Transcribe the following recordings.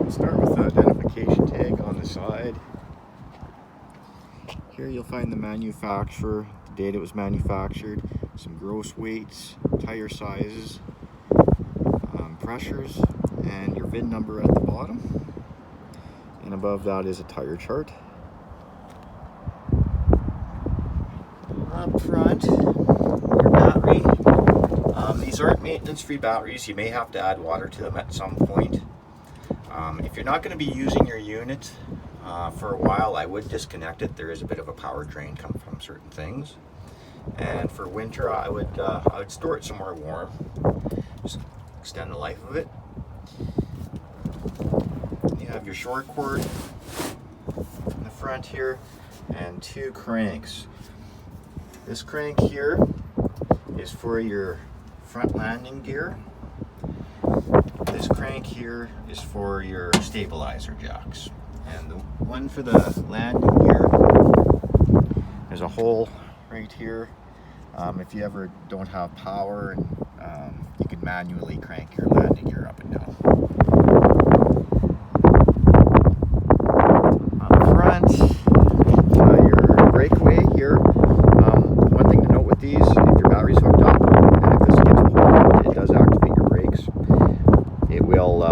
Start with the identification tag on the side. Here you'll find the manufacturer, the date it was manufactured, some gross weights, tire sizes, pressures, and your VIN number at the bottom. And above that is a tire chart. Up front, your battery. These aren't maintenance-free batteries. You may have to add water to them at some point. If you're not going to be using your unit for a while, I would disconnect it. There is a bit of a power drain coming from certain things. And for winter, I would store it somewhere warm. Just extend the life of it. You have your short cord in the front here and two cranks. This crank here is for your front landing gear. This crank here is for your stabilizer jacks. And the one for the landing gear, there's a hole right here. If you ever don't have power, and you can manually crank your landing gear up and down. Up front, your breakaway here. One thing to note with these, if your battery's hooked up and if this gets pulled out, it does activate your brakes. It will,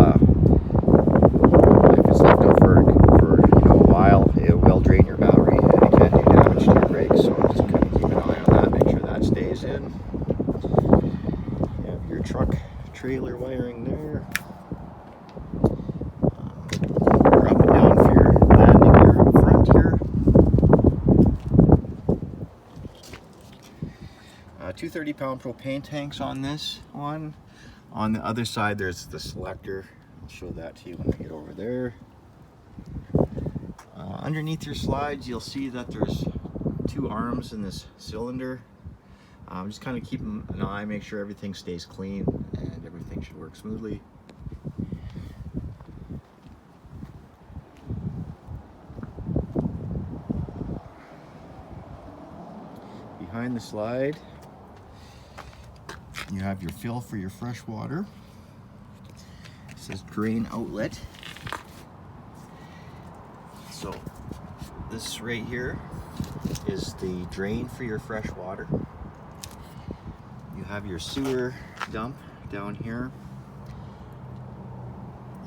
if it's left out for a while, it will drain your battery and it can do damage to your brakes. So just kind of keep an eye on that, make sure that stays in. You have your truck trailer wiring there. You're up and down for your landing gear up front here. 230-pound propane tanks on this one. On the other side, there's the selector. I'll show that to you when we get over there. Underneath your slides, you'll see that there's two arms in this cylinder. Just kind of keep an eye, make sure everything stays clean and everything should work smoothly. Behind the slide, you have your fill for your fresh water. It says drain outlet. So this right here is the drain for your fresh water. You have your sewer dump down here.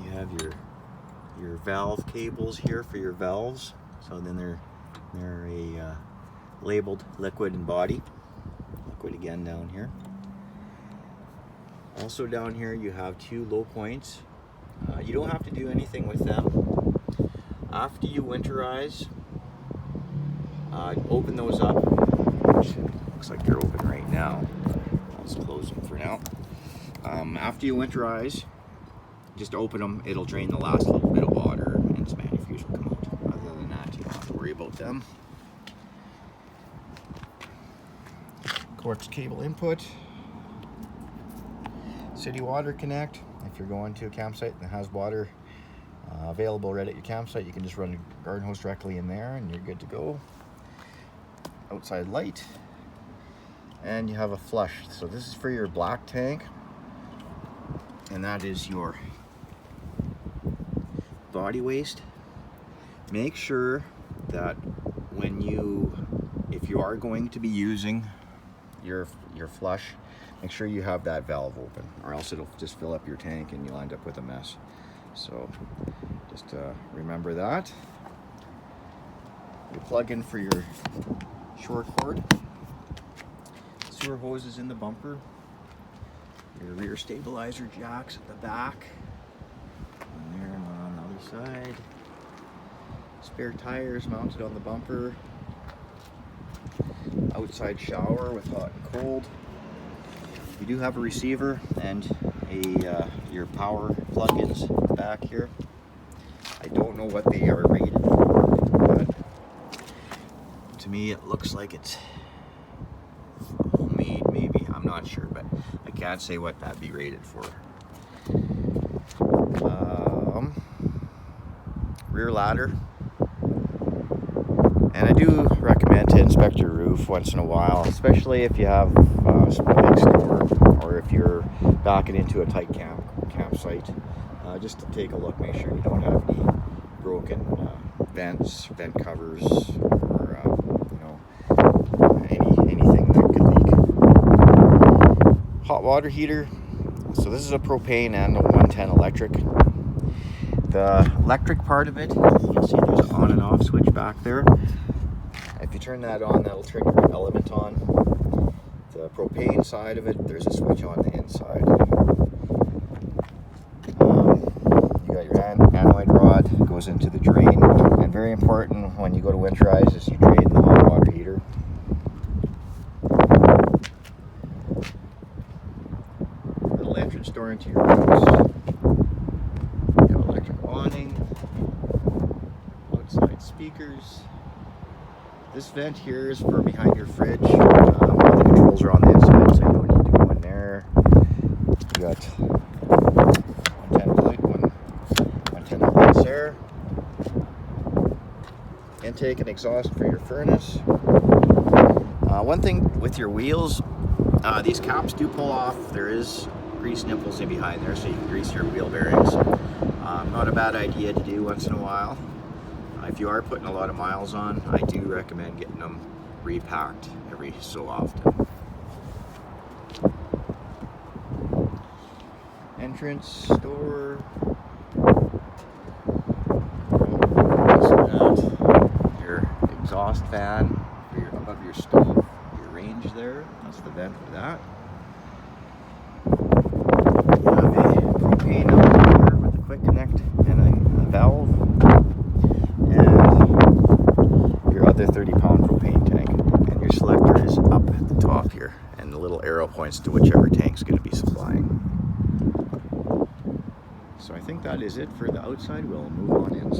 You have your valve cables here for your valves. So then they're a labeled liquid and body. Liquid again down here. Also down here you have two low points. You don't have to do anything with them. After you winterize, open those up. Looks like they're open right now. Let's close them for now. After you winterize, just open them. It'll drain the last little bit of water and some antifreeze will come out. Other than that, you don't have to worry about them. Coax cable input. City water connect. If you're going to a campsite that has water available right at your campsite, you can just run a garden hose directly in there and you're good to go. Outside light. And you have a flush. So this is for your black tank. And that is your body waste. Make sure that if you are going to be using your flush, make sure you have that valve open, or else it'll just fill up your tank and you'll end up with a mess. So just remember that. Your plug in for your short cord. Sewer hose is in the bumper. Your rear stabilizer jacks at the back. And there on the other side. Spare tires mounted on the bumper. Outside shower with hot and cold. You do have a receiver and your power plug-ins back here. I don't know what they are rated for, but to me it looks like it's homemade, maybe. I'm not sure, but I can't say what that'd be rated for. Rear ladder. And I do recommend to inspect your roof once in a while, especially if you have some big storm or if you're backing into a tight campsite. just to take a look, make sure you don't have any broken vents, vent covers, or anything that could leak. Hot water heater. So this is a propane and a 110 electric. The electric part of it, you can see there's an on and off switch back there. If you turn that on, that'll trigger the element on. The propane side of it, there's a switch on the inside. You got your anoid rod, goes into the drain. And very important when you go to winterize is you drain the hot water heater. Little entrance door into your house. You have electric awning, outside speakers. This vent here is for behind your fridge. All the controls are on the inside, so you don't need to go in there. You got 110 outlets there. Intake and exhaust for your furnace. One thing with your wheels, these caps do pull off. There is grease nipples in behind there, so you can grease your wheel bearings. Not a bad idea to do once in a while. If you are putting a lot of miles on, I do recommend getting them repacked every so often. Entrance door. Your exhaust fan for above your stove, your range there. That's the vent for that. You have a propane outlet here with a quick connect and a valve. The 30-pound propane tank, and your selector is up at the top here, and the little arrow points to whichever tank's going to be supplying. So I think that is it for the outside. We'll move on inside.